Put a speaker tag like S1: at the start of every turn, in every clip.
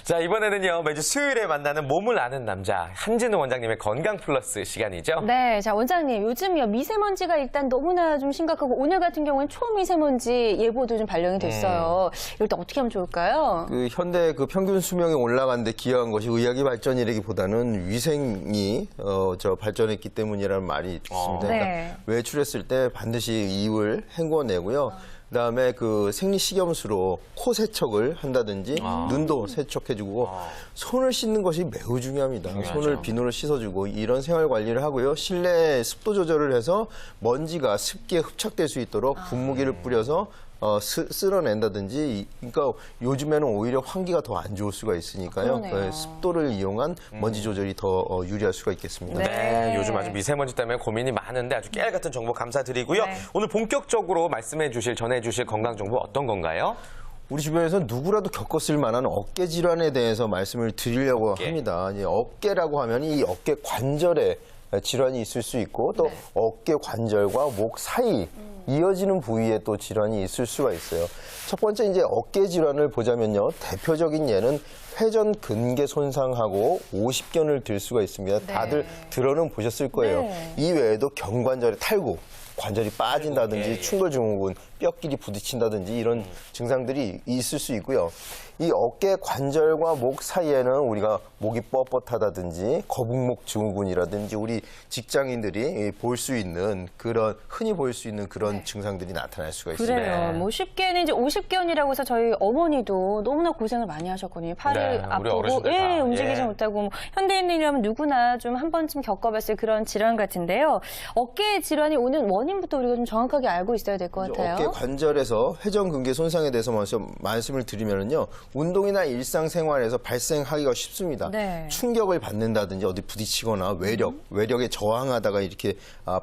S1: 자, 이번에는요, 매주 수요일에 만나는 몸을 아는 남자, 한진우 원장님의 건강 플러스 시간이죠?
S2: 네, 자, 원장님, 요즘요, 미세먼지가 일단 너무나 좀 심각하고, 오늘 같은 경우는 초미세먼지 예보도 좀 발령이 됐어요. 이럴 때 어떻게 하면 좋을까요?
S3: 현대 평균 수명이 올라가는 데 기여한 것이 의학의 발전이라기보다는 위생이 발전했기 때문이라는 말이 있습니다.
S2: 네.
S3: 그러니까 외출했을 때 반드시 이불 헹궈내고요. 그다음에 생리식염수로 코 세척을 한다든지 눈도 세척해주고 손을 씻는 것이 매우 중요합니다. 손을 비누로 씻어주고 이런 생활 관리를 하고요. 실내 습도 조절을 해서 먼지가 습기에 흡착될 수 있도록 분무기를 뿌려서 쓸어낸다든지. 그러니까 요즘에는 오히려 환기가 더 안 좋을 수가 있으니까요.
S2: 그러네요.
S3: 습도를 이용한 먼지 조절이 더 유리할 수가 있겠습니다.
S1: 네, 요즘 아주 미세먼지 때문에 고민이 많은데 아주 깨알 같은 정보 감사드리고요.
S2: 네. 오늘
S1: 오늘 본격적으로 전해주실 건강 정보 어떤 건가요?
S3: 우리 주변에서 누구라도 겪었을 만한 어깨 질환에 대해서 말씀을 드리려고 합니다. 어깨라고 하면 이 어깨 관절에 질환이 있을 수 있고 또 어깨 관절과 목 사이 이어지는 부위에 또 질환이 있을 수가 있어요. 첫 번째 어깨 질환을 보자면요. 대표적인 예는 회전 근개 손상하고 오십견을 들 수가 있습니다. 다들 들어는 보셨을 거예요. 이 외에도 경관절의 탈구, 관절이 빠진다든지 충골증후군, 뼈끼리 부딪힌다든지 이런 증상들이 있을 수 있고요. 이 어깨 관절과 목 사이에는 우리가 목이 뻣뻣하다든지 거북목 증후군이라든지 우리 직장인들이 볼 수 있는 흔히 볼 수 있는 그런 증상들이 나타날 수가 있습니다.
S2: 그래요. 쉽게는 이제 50견이라고 해서 저희 어머니도 너무나 고생을 많이 하셨거든요. 팔이
S1: 우리
S2: 아프고,
S1: 어르신들 다.
S2: 움직이지 못하고, 현대인이라면 누구나 좀 한 번쯤 겪어봤을 그런 질환 같은데요. 어깨 질환이 오는 원인부터 우리가 좀 정확하게 알고 있어야 될 것 같아요.
S3: 어깨 관절에서 회전근개 손상에 대해서 먼저 말씀을 드리면요. 운동이나 일상생활에서 발생하기가 쉽습니다. 충격을 받는다든지 어디 부딪히거나 외력에 저항하다가 이렇게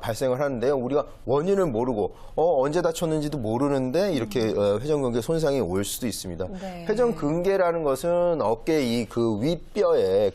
S3: 발생을 하는데요. 우리가 원인을 모르고 언제 다쳤는지도 모르는데 이렇게 회전근개 손상이 올 수도 있습니다. 회전근개라는 것은 어깨 윗뼈에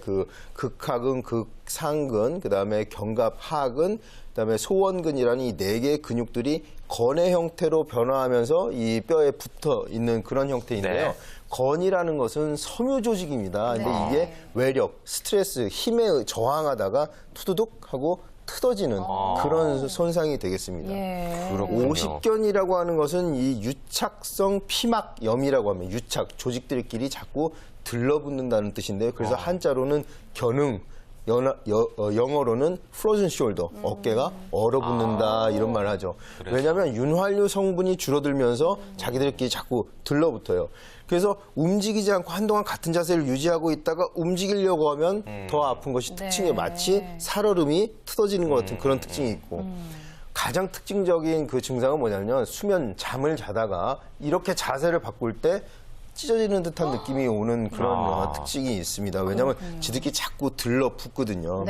S3: 극하근, 극상근, 그다음에 견갑하근, 그다음에 소원근이라는 이 4개의 근육들이 건의 형태로 변화하면서 이 뼈에 붙어 있는 그런 형태인데요. 건이라는 것은 섬유 조직입니다. 근데 이게 외력, 스트레스, 힘에 저항하다가 투두둑 하고 틀어지는 그런 손상이 되겠습니다.
S1: 그렇군요.
S3: 오십견이라고 하는 것은 이 유착성 피막염이라고 하면 유착, 조직들끼리 자꾸 들러붙는다는 뜻인데요. 그래서 한자로는 견응, 영어로는 frozen shoulder, 어깨가 얼어붙는다 이런 말을 하죠. 왜냐하면 윤활유 성분이 줄어들면서 자기들끼리 자꾸 들러붙어요. 그래서 움직이지 않고 한동안 같은 자세를 유지하고 있다가 움직이려고 하면 더 아픈 것이 특징이에요. 마치 살얼음이 틀어지는 것 같은 그런 특징이 있고 가장 특징적인 그 증상은 뭐냐면 잠을 자다가 이렇게 자세를 바꿀 때 찢어지는 듯한 느낌이 오는 그런 특징이 있습니다. 왜냐하면 지들끼리 자꾸 들러붙거든요.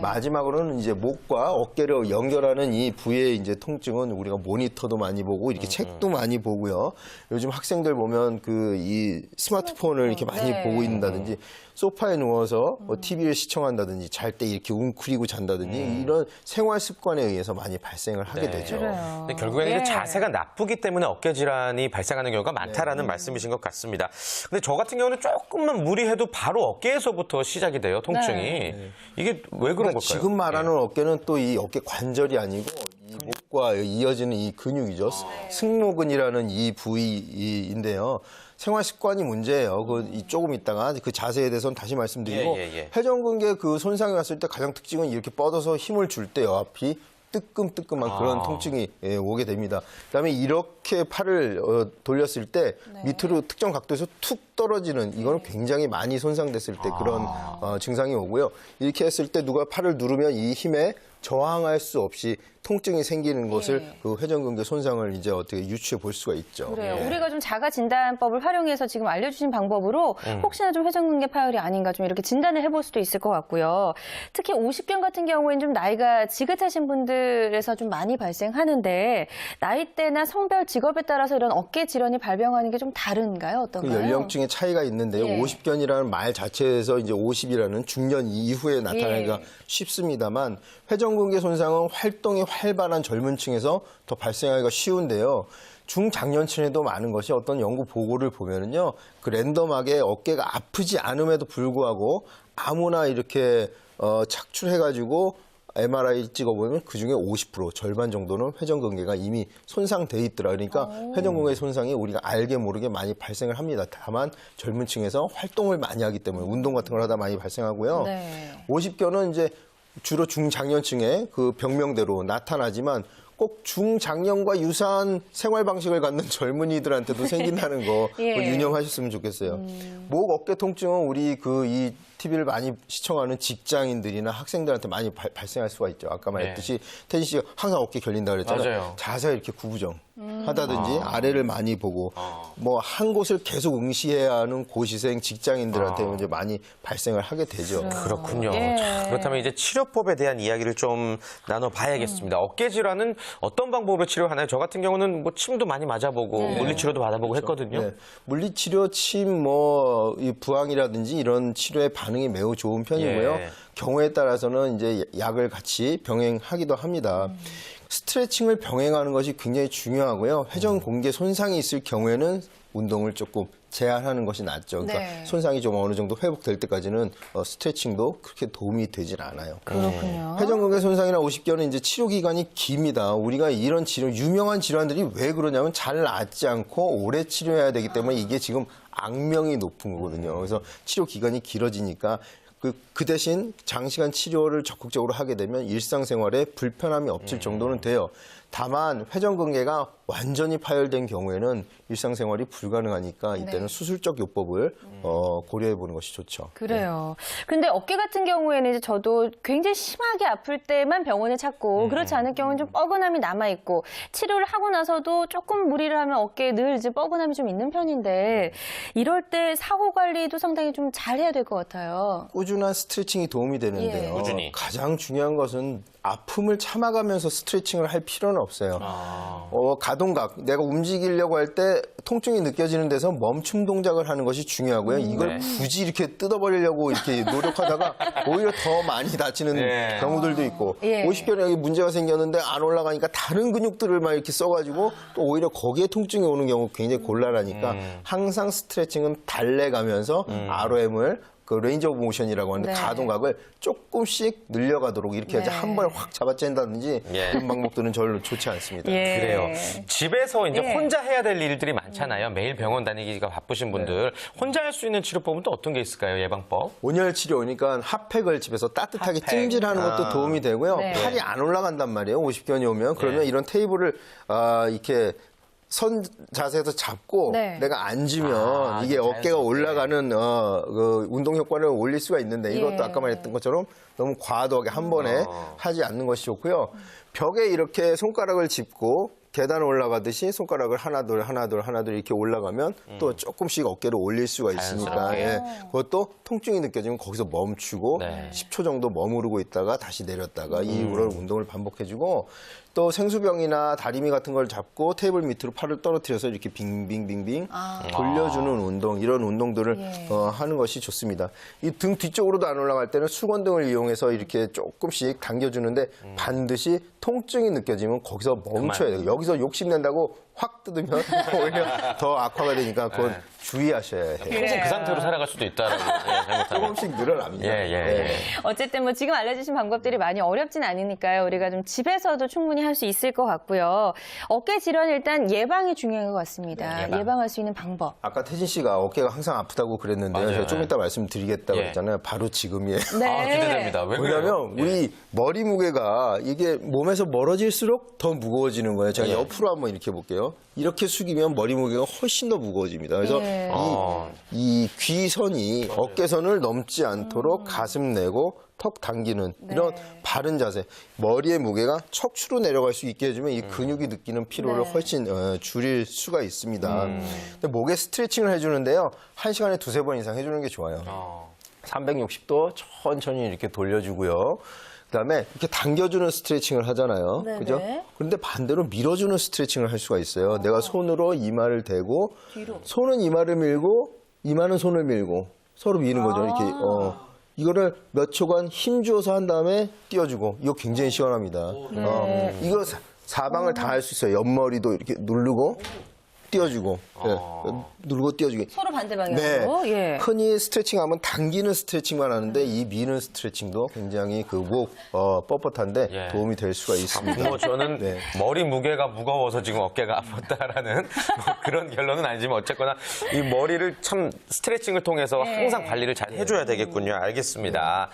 S3: 마지막으로는 이제 목과 어깨를 연결하는 이 부위의 통증은 우리가 모니터도 많이 보고 이렇게 책도 많이 보고요. 요즘 학생들 보면 이 스마트폰을 이렇게 많이 보고 있는다든지 소파에 누워서 TV를 시청한다든지 잘 때 이렇게 웅크리고 잔다든지 이런 생활 습관에 의해서 많이 발생을 하게 되죠.
S1: 근데 결국에는 자세가 나쁘기 때문에 어깨 질환이 발생하는 경우가 많다라는 말씀이신 것 같습니다. 근데 저 같은 경우는 조금만 무리해도 바로 어깨에서부터 시작이 돼요, 통증이. 이게 왜 그런 걸까요?
S3: 지금 말하는 어깨는 또 이 어깨 관절이 아니고 이 목과 이어지는 이 근육이죠. 승모근이라는 이 부위인데요. 생활 습관이 문제예요. 조금 있다가 그 자세에 대해서는 다시 말씀드리고 회전근개 손상이 왔을 때 가장 특징은 이렇게 뻗어서 힘을 줄 때 앞이 뜨끔뜨끔한 그런 통증이 오게 됩니다. 그다음에 이렇게 팔을 돌렸을 때 밑으로 특정 각도에서 툭 떨어지는 이거는 굉장히 많이 손상됐을 때 그런 증상이 오고요. 이렇게 했을 때 누가 팔을 누르면 이 힘에 저항할 수 없이 통증이 생기는 것을 그 회전근개 손상을 이제 어떻게 유추해 볼 수가 있죠.
S2: 그래요. 우리가 좀 자가 진단법을 활용해서 지금 알려주신 방법으로 혹시나 좀 회전근개 파열이 아닌가 좀 이렇게 진단을 해볼 수도 있을 것 같고요. 특히 50견 같은 경우에는 좀 나이가 지긋하신 분들에서 좀 많이 발생하는데 나이대나 성별, 직업에 따라서 이런 어깨 질환이 발병하는 게 좀 다른가요? 어떤가요?
S3: 연령층에 차이가 있는데요.
S2: 예.
S3: 50견이라는 말 자체에서 이제 50이라는 중년 이후에 나타나기가
S2: 예.
S3: 쉽습니다만 회전근개 손상은 활동이 활발한 젊은 층에서 더 발생하기가 쉬운데요. 중장년층에도 많은 것이 어떤 연구 보고를 보면은요, 그 랜덤하게 어깨가 아프지 않음에도 불구하고 아무나 이렇게 착출해가지고 MRI 찍어보면 그중에 50% 절반 정도는 회전근개가 이미 손상돼 있더라. 그러니까 회전근개 손상이 우리가 알게 모르게 많이 발생을 합니다. 다만 젊은 층에서 활동을 많이 하기 때문에 운동 같은 걸 하다 많이 발생하고요.
S2: 네.
S3: 50견은 이제 주로 중장년층의 그 병명대로 나타나지만 꼭 중장년과 유사한 생활 방식을 갖는 젊은이들한테도 생긴다는 거
S2: 예.
S3: 그거 유념하셨으면 좋겠어요. 목 어깨 통증은 우리 이 TV를 많이 시청하는 직장인들이나 학생들한테 많이 발생할 수가 있죠. 아까 말했듯이 태진 씨가 항상 어깨 결린다 그랬잖아요.
S1: 맞아요.
S3: 자세가 이렇게 구부정 하다든지 아래를 많이 보고 뭐 한 곳을 계속 응시해야 하는 고시생 직장인들한테 이제 많이 발생을 하게 되죠.
S1: 그렇군요.
S2: 예.
S1: 그렇다면 이제 치료법에 대한 이야기를 좀 나눠봐야겠습니다. 어깨 질환은 어떤 방법으로 치료하나요? 저 같은 경우는 뭐 침도 많이 맞아보고 물리치료도 받아보고 했거든요.
S3: 네. 물리치료, 침, 이 부항이라든지 이런 치료에 반응이 매우 좋은 편이고요.
S1: 예.
S3: 경우에 따라서는 이제 약을 같이 병행하기도 합니다. 스트레칭을 병행하는 것이 굉장히 중요하고요. 회전 공개 손상이 있을 경우에는 운동을 조금 제한하는 것이 낫죠. 그러니까
S2: 네.
S3: 손상이 좀 어느 정도 회복될 때까지는 스트레칭도 그렇게 도움이 되질 않아요.
S2: 그렇군요.
S3: 회전근개 손상이나 50견은 이제 치료 기간이 깁니다. 우리가 이런 유명한 질환들이 왜 그러냐면 잘 낫지 않고 오래 치료해야 되기 때문에 이게 지금 악명이 높은 거거든요. 그래서 치료 기간이 길어지니까 그 대신 장시간 치료를 적극적으로 하게 되면 일상생활에 불편함이 없을 정도는 돼요. 다만 회전근개가 완전히 파열된 경우에는 일상생활이 불가능하니까 이때는 수술적 요법을 고려해 보는 것이 좋죠.
S2: 그래요. 근데 어깨 같은 경우에는 이제 저도 굉장히 심하게 아플 때만 병원을 찾고 그렇지 않을 경우는 좀 뻐근함이 남아있고 치료를 하고 나서도 조금 무리를 하면 어깨에 늘 이제 뻐근함이 좀 있는 편인데 이럴 때 사후 관리도 상당히 좀 잘해야 될 것 같아요.
S3: 꾸준한 스트레칭이 도움이 되는데요.
S2: 예.
S1: 꾸준히.
S3: 가장 중요한 것은 아픔을 참아가면서 스트레칭을 할 필요는 없어요. 가동각, 내가 움직이려고 할 때 통증이 느껴지는 데서 멈춤 동작을 하는 것이 중요하고요. 이걸 굳이 이렇게 뜯어버리려고 이렇게 노력하다가 오히려 더 많이 다치는
S1: 네.
S3: 경우들도 있고
S2: 예.
S3: 50견에 여기 문제가 생겼는데 안 올라가니까 다른 근육들을 막 이렇게 써가지고 또 오히려 거기에 통증이 오는 경우 굉장히 곤란하니까 항상 스트레칭은 달래가면서 ROM을 그 레인지 오브 모션이라고 하는데
S2: 네.
S3: 가동각을 조금씩 늘려가도록 이렇게 해야지
S2: 네.
S3: 한 번에 확 잡아쨘다든지
S1: 예.
S3: 그런 방법들은 별로 좋지 않습니다.
S2: 예.
S1: 그래요. 집에서 이제
S2: 예.
S1: 혼자 해야 될 일들이 많잖아요. 매일 병원 다니기가 바쁘신 분들. 혼자 할 수 있는 치료법은 또 어떤 게 있을까요? 예방법?
S3: 온열 치료 오니까 핫팩을 집에서 따뜻하게
S1: 핫팩.
S3: 찜질하는 것도 도움이 되고요.
S2: 네.
S3: 팔이 안 올라간단 말이에요. 50견이 오면. 그러면
S1: 네.
S3: 이런 테이블을 이렇게 선 자세에서 잡고
S2: 네.
S3: 내가 앉으면 이게 어깨가
S1: 자연스럽게.
S3: 올라가는 그 운동 효과를 올릴 수가 있는데 이것도
S2: 예.
S3: 아까 말했던 것처럼 너무 과도하게 한 번에 하지 않는 것이 좋고요. 벽에 이렇게 손가락을 짚고 계단 올라가듯이 손가락을 하나 둘 이렇게 올라가면 또 조금씩 어깨를 올릴 수가 있으니까
S1: 자연스럽게.
S3: 예. 그것도 통증이 느껴지면 거기서 멈추고
S1: 네.
S3: 10초 정도 머무르고 있다가 다시 내렸다가 이런 운동을 반복해주고 또 생수병이나 다리미 같은 걸 잡고 테이블 밑으로 팔을 떨어뜨려서 이렇게 빙빙빙빙 돌려주는 운동 이런 운동들을
S2: 예.
S3: 하는 것이 좋습니다. 이 등 뒤쪽으로도 안 올라갈 때는 수건등을 이용해서 이렇게 조금씩 당겨주는데 반드시 통증이 느껴지면 거기서 멈춰야 돼요. 여기서 욕심낸다고 확 뜯으면 오히려 더 악화가 되니까 그건 주의하셔야 해요.
S1: 평생 그 상태로 살아갈 수도 있다라고 잘못하면.
S3: 조금씩 늘어납니다.
S1: 예.
S2: 어쨌든 뭐 지금 알려주신 방법들이 많이 어렵진 않으니까요. 우리가 좀 집에서도 충분히 할 수 있을 것 같고요. 어깨 질환 일단 예방이 중요한 것 같습니다.
S1: 예방.
S2: 예방할 수 있는 방법.
S3: 아까 태진 씨가 어깨가 항상 아프다고 그랬는데요.
S1: 맞아요.
S3: 제가 좀 이따 말씀드리겠다고
S1: 예.
S3: 그랬잖아요. 바로 지금이에요.
S2: 네.
S1: 아, 기대됩니다. 왜 그래요?
S3: 왜냐하면 우리 머리 무게가 이게 몸에서 멀어질수록 더 무거워지는 거예요. 제가
S1: 예.
S3: 옆으로 한번 이렇게 볼게요. 이렇게 숙이면 머리 무게가 훨씬 더 무거워집니다. 그래서
S2: 예.
S3: 이 귀선이 어깨선을 넘지 않도록 가슴 내고 턱 당기는 이런 바른 자세. 머리의 무게가 척추로 내려갈 수 있게 해주면 이 근육이 느끼는 피로를
S2: 네.
S3: 훨씬 줄일 수가 있습니다. 근데 목에 스트레칭을 해주는데요. 1시간에 2-3번 이상 해주는 게 좋아요. 360도 천천히 이렇게 돌려주고요. 그다음에 이렇게 당겨주는 스트레칭을 하잖아요.
S2: 네네.
S3: 그죠? 그런데 반대로 밀어주는 스트레칭을 할 수가 있어요. 내가 손으로 이마를 대고
S2: 뒤로.
S3: 손은 이마를 밀고 이마는 손을 밀고 서로 미는 거죠. 이렇게 이거를 몇 초간 힘 주어서 한 다음에 띄워주고 이거 굉장히 시원합니다. 이거 사방을 다 할 수 있어요. 옆머리도 이렇게 누르고 띄워주고 누르고 띄워주기.
S2: 서로 반대 방향으로.
S3: 네.
S2: 예.
S3: 흔히 스트레칭하면 당기는 스트레칭만 하는데 이 미는 스트레칭도 굉장히 그 목 뻣뻣한데
S1: 예.
S3: 도움이 될 수가 있습니다.
S1: 뭐 저는
S3: 네.
S1: 머리 무게가 무거워서 지금 어깨가 아팠다라는 뭐 그런 결론은 아니지만 어쨌거나 이 머리를 참 스트레칭을 통해서 항상 관리를 잘 해줘야 되겠군요. 알겠습니다.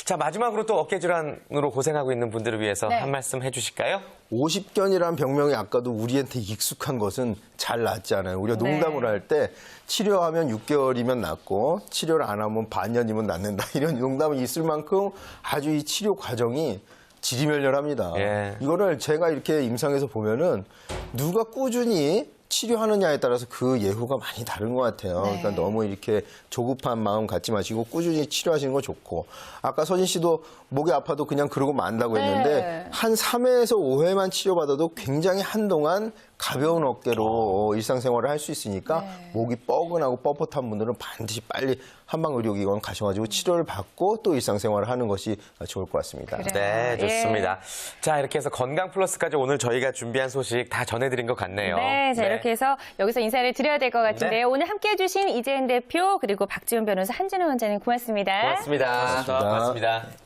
S1: 자, 마지막으로 또 어깨 질환으로 고생하고 있는 분들을 위해서 한 말씀 해주실까요?
S3: 50견이라는 병명이 아까도 우리한테 익숙한 것은 잘 낫지 않아요. 우리가 농담을 할 때 치료하면 6개월이면 낫고 치료를 안 하면 반년이면 낫는다. 이런 농담이 있을 만큼 아주 이 치료 과정이 지리멸렬합니다.
S1: 예.
S3: 이거를 제가 이렇게 임상에서 보면은 누가 꾸준히 치료하느냐에 따라서 그 예후가 많이 다른 것 같아요. 그러니까 너무 이렇게 조급한 마음 갖지 마시고 꾸준히 치료하시는 거 좋고 아까 서진 씨도 목이 아파도 그냥 그러고 만다고 했는데 한 3회에서 5회만 치료받아도 굉장히 한동안 가벼운 어깨로 일상생활을 할 수 있으니까 목이 뻐근하고 뻣뻣한 분들은 반드시 빨리 한방의료기관 가셔가지고 치료를 받고 또 일상생활을 하는 것이 좋을 것 같습니다.
S1: 네, 좋습니다. 자, 이렇게 해서 건강 플러스까지 오늘 저희가 준비한 소식 다 전해드린 것 같네요.
S2: 네, 자, 이렇게 해서 여기서 인사를 드려야 될 것 같은데요. 오늘 함께 해주신 이재은 대표 그리고 박지훈 변호사, 한진우 원장님 고맙습니다.
S1: 고맙습니다.
S3: 고맙습니다.
S1: 고맙습니다.